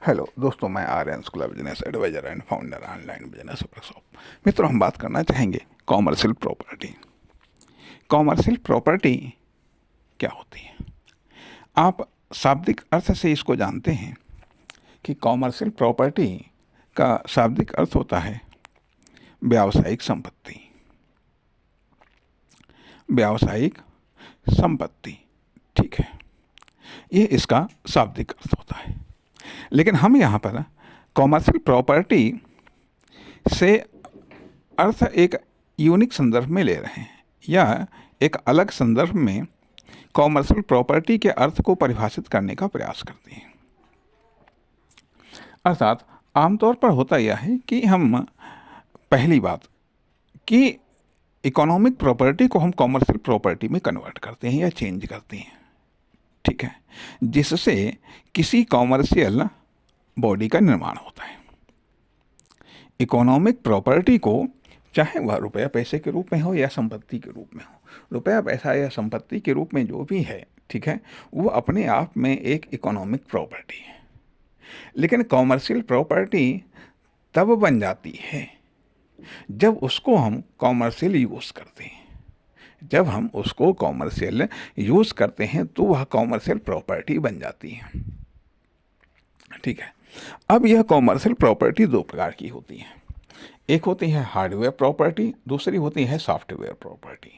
Hello दोस्तों, मैं Aryan school business adviser and founder online business workshop. मित्रों, हम बात करना चाहेंगे कॉमर्शियल प्रॉपर्टी। कॉमर्शियल प्रॉपर्टी क्या होती है? आप शाब्दिक अर्थ से इसको जानते हैं कि कॉमर्शियल प्रॉपर्टी का शाब्दिक अर्थ होता है व्यावसायिक संपत्ति। व्यावसायिक संपत्ति, ठीक है, ये इसका शाब्दिक अर्थ होता है। लेकिन हम यहाँ पर कॉमर्शियल प्रॉपर्टी से अर्थ एक यूनिक संदर्भ में ले रहे हैं या एक अलग संदर्भ में कॉमर्शियल प्रॉपर्टी के अर्थ को परिभाषित करने का प्रयास करते हैं। अर्थात आमतौर पर होता यह है कि हम पहली बात कि इकोनॉमिक प्रॉपर्टी को हम कॉमर्शियल प्रॉपर्टी में कन्वर्ट करते हैं या चेंज करते हैं, ठीक है, जिससे किसी कॉमर्शियल बॉडी का निर्माण होता है। इकोनॉमिक प्रॉपर्टी को चाहे वह रुपया पैसे के रूप में हो या संपत्ति के रूप में हो, रुपया पैसा या संपत्ति के रूप में जो भी है, ठीक है, वो अपने आप में एक इकोनॉमिक प्रॉपर्टी है। लेकिन कॉमर्शियल प्रॉपर्टी तब बन जाती है जब उसको हम कॉमर्शियल यूज़ करते हैं। जब हम उसको कॉमर्शियल यूज़ करते हैं तो वह कॉमर्शियल प्रॉपर्टी बन जाती है, ठीक है। अब यह कॉमर्शियल प्रॉपर्टी दो प्रकार की होती है। एक होती है हार्डवेयर प्रॉपर्टी, दूसरी होती है सॉफ्टवेयर प्रॉपर्टी।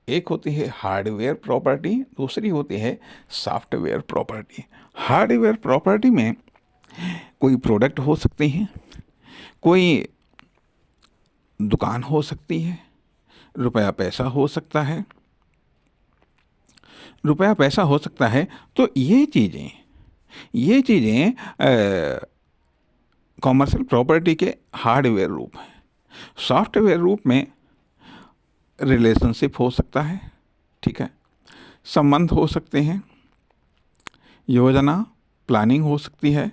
एक होती है हार्डवेयर प्रॉपर्टी, दूसरी होती है सॉफ्टवेयर प्रॉपर्टी। हार्डवेयर प्रॉपर्टी में कोई प्रोडक्ट हो सकते हैं, कोई दुकान हो सकती है, रुपया पैसा हो सकता है, रुपया पैसा हो सकता है। तो ये चीज़ें कॉमर्शियल प्रॉपर्टी के हार्डवेयर रूप हैं। सॉफ्टवेयर रूप में रिलेशनशिप हो सकता है, ठीक है, संबंध हो सकते हैं, योजना प्लानिंग हो सकती है,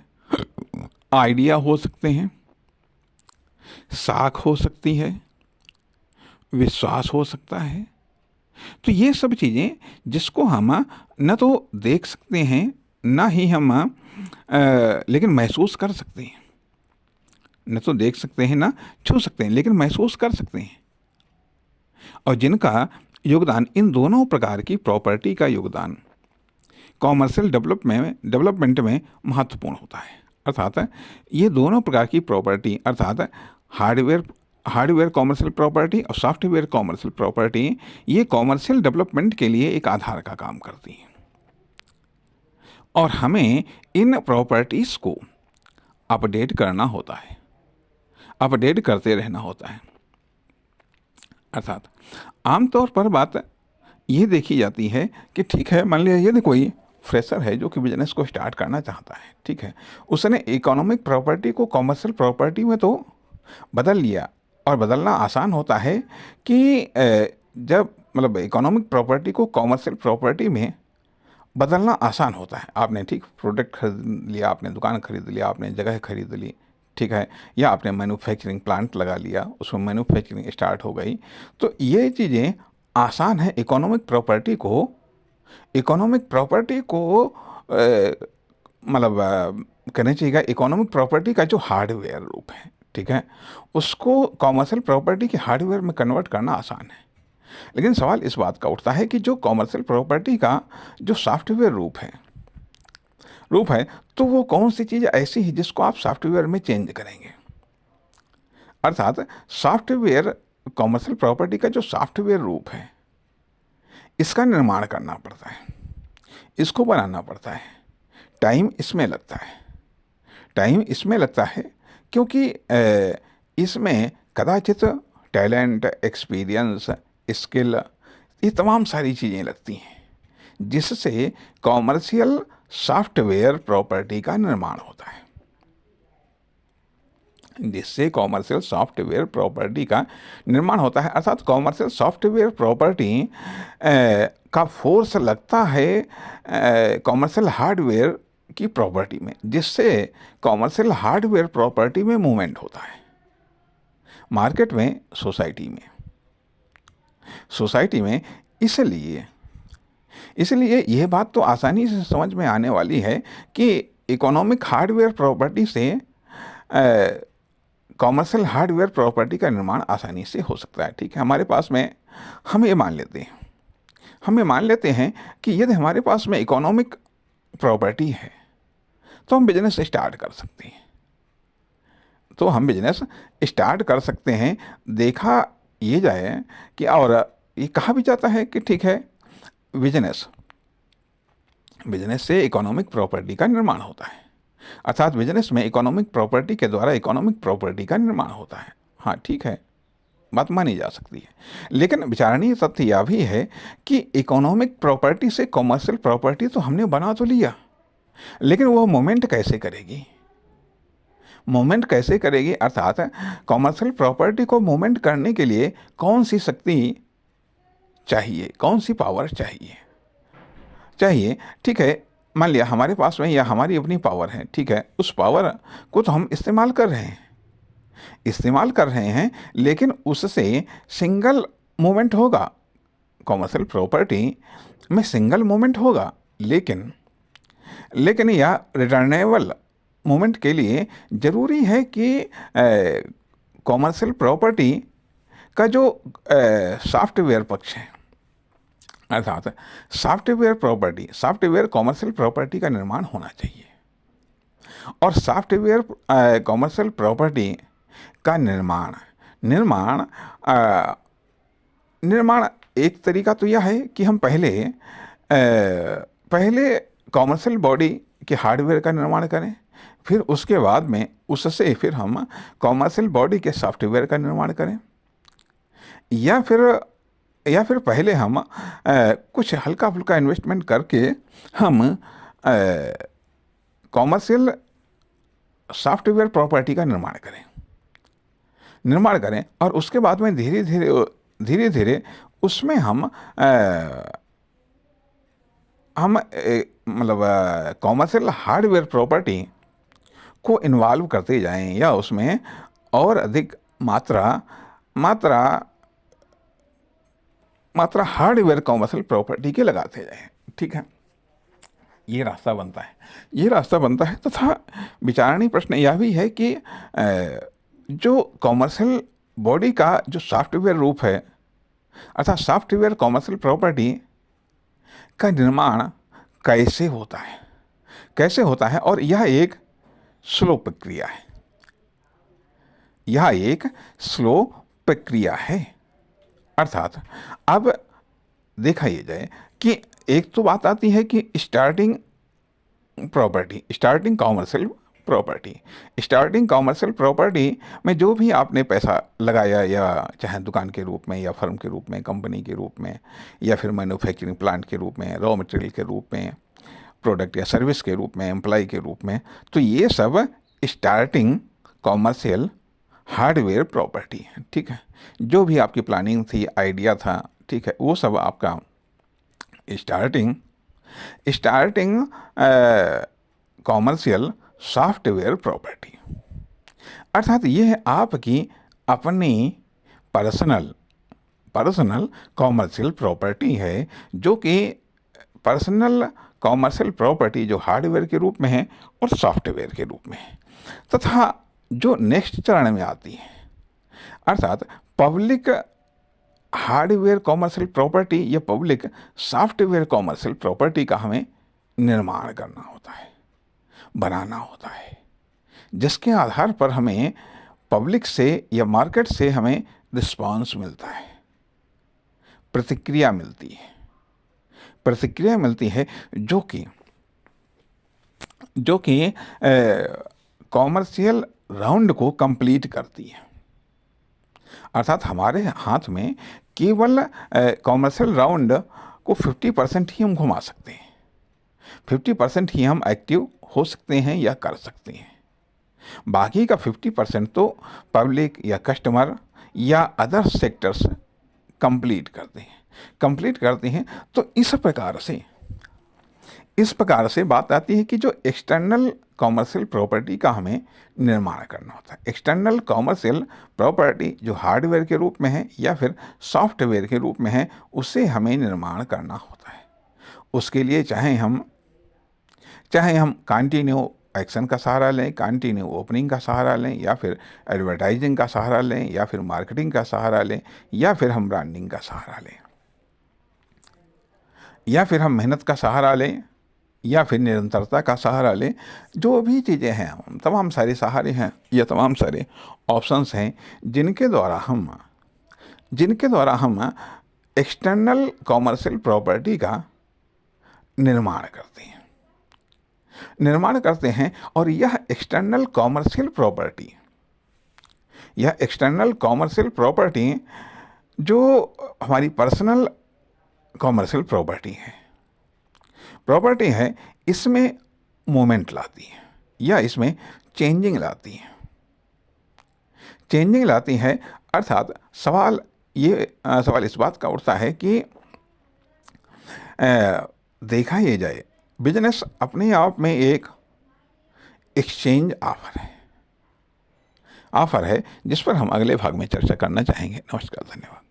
आइडिया हो सकते हैं, साख हो सकती है, विश्वास हो सकता है। तो ये सब चीज़ें जिसको हम न तो देख सकते हैं ना ही हम लेकिन महसूस कर सकते हैं। न तो देख सकते हैं ना छू सकते हैं, लेकिन महसूस कर सकते हैं। और जिनका योगदान, इन दोनों प्रकार की प्रॉपर्टी का योगदान कॉमर्शियल डेवलपमेंट में महत्वपूर्ण होता है। अर्थात ये दोनों प्रकार की प्रॉपर्टी, अर्थात हार्डवेयर कॉमर्शियल प्रॉपर्टी और सॉफ्टवेयर कॉमर्शियल प्रॉपर्टी, ये कॉमर्शियल डेवलपमेंट के लिए एक आधार का काम करती हैं। और हमें इन प्रॉपर्टीज़ को अपडेट करना होता है, अपडेट करते रहना होता है। अर्थात आमतौर पर बात ये देखी जाती है कि ठीक है, मान लिया यदि कोई फ्रेशर है जो कि बिजनेस को स्टार्ट करना चाहता है, ठीक है, उसने इकोनॉमिक प्रॉपर्टी को कॉमर्शियल प्रॉपर्टी में तो बदल लिया। और बदलना आसान होता है कि जब मतलब इकोनॉमिक प्रॉपर्टी को कॉमर्शियल प्रॉपर्टी में बदलना आसान होता है। आपने ठीक प्रोडक्ट खरीद लिया, आपने दुकान खरीद लिया, आपने जगह खरीद ली, ठीक है, या आपने मैन्युफैक्चरिंग प्लांट लगा लिया, उसमें मैन्युफैक्चरिंग स्टार्ट हो गई। तो ये चीज़ें आसान है इकोनॉमिक प्रॉपर्टी को मतलब कहना चाहिएगा, इकोनॉमिक प्रॉपर्टी का जो हार्डवेयर रूप है, ठीक है, उसको कॉमर्शियल प्रॉपर्टी के हार्डवेयर में कन्वर्ट करना आसान है। लेकिन सवाल इस बात का उठता है कि जो कॉमर्शियल प्रॉपर्टी का जो सॉफ्टवेयर रूप है, तो वो कौन सी चीज़ ऐसी है जिसको आप सॉफ्टवेयर में चेंज करेंगे। अर्थात सॉफ्टवेयर कॉमर्शियल प्रॉपर्टी का जो सॉफ्टवेयर रूप है, इसका निर्माण करना पड़ता है, इसको बनाना पड़ता है, टाइम इसमें लगता है क्योंकि इसमें कदाचित टैलेंट, एक्सपीरियंस, स्किल, ये तमाम सारी चीज़ें लगती हैं जिससे कॉमर्शियल सॉफ्टवेयर प्रॉपर्टी का निर्माण होता है, अर्थात कॉमर्शियल सॉफ्टवेयर प्रॉपर्टी का फोर्स लगता है कॉमर्शियल हार्डवेयर की प्रॉपर्टी में, जिससे कॉमर्शियल हार्डवेयर प्रॉपर्टी में मूवमेंट होता है मार्केट में, सोसाइटी में। इसलिए यह बात तो आसानी से समझ में आने वाली है कि इकोनॉमिक हार्डवेयर प्रॉपर्टी से कॉमर्शियल हार्डवेयर प्रॉपर्टी का निर्माण आसानी से हो सकता है। ठीक है, हमारे पास में हम ये मान लेते हैं कि यदि हमारे पास में इकोनॉमिक प्रॉपर्टी है तो हम बिजनेस स्टार्ट कर सकते हैं। देखा ये जाए कि, और ये कहा भी जाता है कि ठीक है, बिजनेस से इकोनॉमिक प्रॉपर्टी का निर्माण होता है, अर्थात बिजनेस में इकोनॉमिक प्रॉपर्टी के द्वारा इकोनॉमिक प्रॉपर्टी का निर्माण होता है। हाँ, ठीक है, बात मानी जा सकती है। लेकिन विचारणीय तथ्य यह भी है कि इकोनॉमिक प्रॉपर्टी से कॉमर्शियल प्रॉपर्टी तो हमने बना तो लिया, लेकिन वो मूवमेंट कैसे करेगी, अर्थात कॉमर्शियल प्रॉपर्टी को मूवमेंट करने के लिए कौन सी शक्ति चाहिए, कौन सी पावर चाहिए। ठीक है, मान लिया हमारे पास में या हमारी अपनी पावर है, ठीक है, उस पावर को तो हम इस्तेमाल कर रहे हैं, लेकिन उससे सिंगल मूवमेंट होगा, कॉमर्शियल प्रॉपर्टी में सिंगल मूवमेंट होगा, लेकिन यह रिटर्नेबल मूवमेंट के लिए ज़रूरी है कि कॉमर्शियल प्रॉपर्टी का जो सॉफ्टवेयर पक्ष है, अर्थात सॉफ्टवेयर कॉमर्शियल प्रॉपर्टी का निर्माण होना चाहिए। और सॉफ्टवेयर कॉमर्शियल प्रॉपर्टी का निर्माण एक तरीका तो यह है कि हम पहले कॉमर्शियल बॉडी के हार्डवेयर का निर्माण करें, फिर उसके बाद में उससे फिर हम कॉमर्शियल बॉडी के सॉफ्टवेयर का निर्माण करें, या फिर पहले हम कुछ हल्का फुल्का इन्वेस्टमेंट करके हम कॉमर्शियल सॉफ्टवेयर प्रॉपर्टी का निर्माण करें और उसके बाद में धीरे धीरे उसमें हम मतलब कॉमर्शियल हार्डवेयर प्रॉपर्टी को इन्वॉल्व करते जाएं, या उसमें और अधिक मात्रा हार्डवेयर कॉमर्शियल प्रॉपर्टी के लगाते जाएं। ठीक है, ये रास्ता बनता है। तथा विचारणीय प्रश्न यह भी है कि जो कॉमर्शियल बॉडी का जो सॉफ्टवेयर रूप है, अर्थात सॉफ्टवेयर कॉमर्शियल प्रॉपर्टी का निर्माण कैसे होता है, और यह एक स्लो प्रक्रिया है। अर्थात अब देखा ये जाए कि एक तो बात आती है कि स्टार्टिंग कॉमर्शियल प्रॉपर्टी में जो भी आपने पैसा लगाया, या चाहे दुकान के रूप में, या फर्म के रूप में, कंपनी के रूप में, या फिर मैन्युफैक्चरिंग प्लांट के रूप में, रॉ मटेरियल के रूप में, प्रोडक्ट या सर्विस के रूप में, एम्प्लॉय के रूप में, तो ये सब स्टार्टिंग कॉमर्शियल हार्डवेयर प्रॉपर्टी है। ठीक है, जो भी आपकी प्लानिंग थी, आइडिया था, ठीक है, वो सब आपका स्टार्टिंग कॉमर्शियल सॉफ्टवेयर प्रॉपर्टी, अर्थात ये है आपकी अपनी पर्सनल कॉमर्शियल प्रॉपर्टी है, जो कि पर्सनल कॉमर्शियल प्रॉपर्टी जो हार्डवेयर के रूप में है और सॉफ्टवेयर के रूप में है। तथा जो नेक्स्ट चरण में आती है, अर्थात पब्लिक हार्डवेयर कॉमर्शियल प्रॉपर्टी या पब्लिक सॉफ्टवेयर कॉमर्शियल प्रॉपर्टी का हमें निर्माण करना होता है, बनाना होता है, जिसके आधार पर हमें पब्लिक से या मार्केट से हमें रिस्पांस मिलता है, प्रतिक्रिया मिलती है, जो कि कॉमर्शियल राउंड को कंप्लीट करती है। अर्थात हमारे हाथ में केवल कॉमर्शियल राउंड को 50% ही हम घुमा सकते हैं, 50% ही हम एक्टिव हो सकते हैं या कर सकते हैं। बाकी का 50% तो पब्लिक या कस्टमर या अदर सेक्टर्स कंप्लीट करते हैं। तो इस प्रकार से बात आती है कि जो एक्सटर्नल कॉमर्शियल प्रॉपर्टी का हमें निर्माण करना होता है। एक्सटर्नल कॉमर्शियल प्रॉपर्टी जो हार्डवेयर के रूप में है या फिर सॉफ्टवेयर के रूप में है, उसे हमें निर्माण करना होता है। उसके लिए चाहे हम कंटिन्यू एक्शन का सहारा लें, कंटिन्यू ओपनिंग का सहारा लें, या फिर एडवर्टाइजिंग का सहारा लें, या फिर मार्केटिंग का सहारा लें, या फिर हम ब्रांडिंग का सहारा लें, या फिर हम मेहनत का सहारा लें, या फिर निरंतरता का सहारा लें। जो भी चीज़ें हैं, तमाम सारे सहारे हैं, या तमाम सारे ऑप्शंस हैं जिनके द्वारा हम एक्सटर्नल कॉमर्शियल प्रॉपर्टी का निर्माण करते हैं। और यह एक्सटर्नल कॉमर्शियल प्रॉपर्टी जो हमारी पर्सनल कॉमर्शियल प्रॉपर्टी है, इसमें मूवमेंट लाती है, या इसमें चेंजिंग लाती है। अर्थात सवाल इस बात का उठता है कि देखा ये जाए, बिजनेस अपने आप में एक एक्सचेंज ऑफर है जिस पर हम अगले भाग में चर्चा करना चाहेंगे। नमस्कार, धन्यवाद।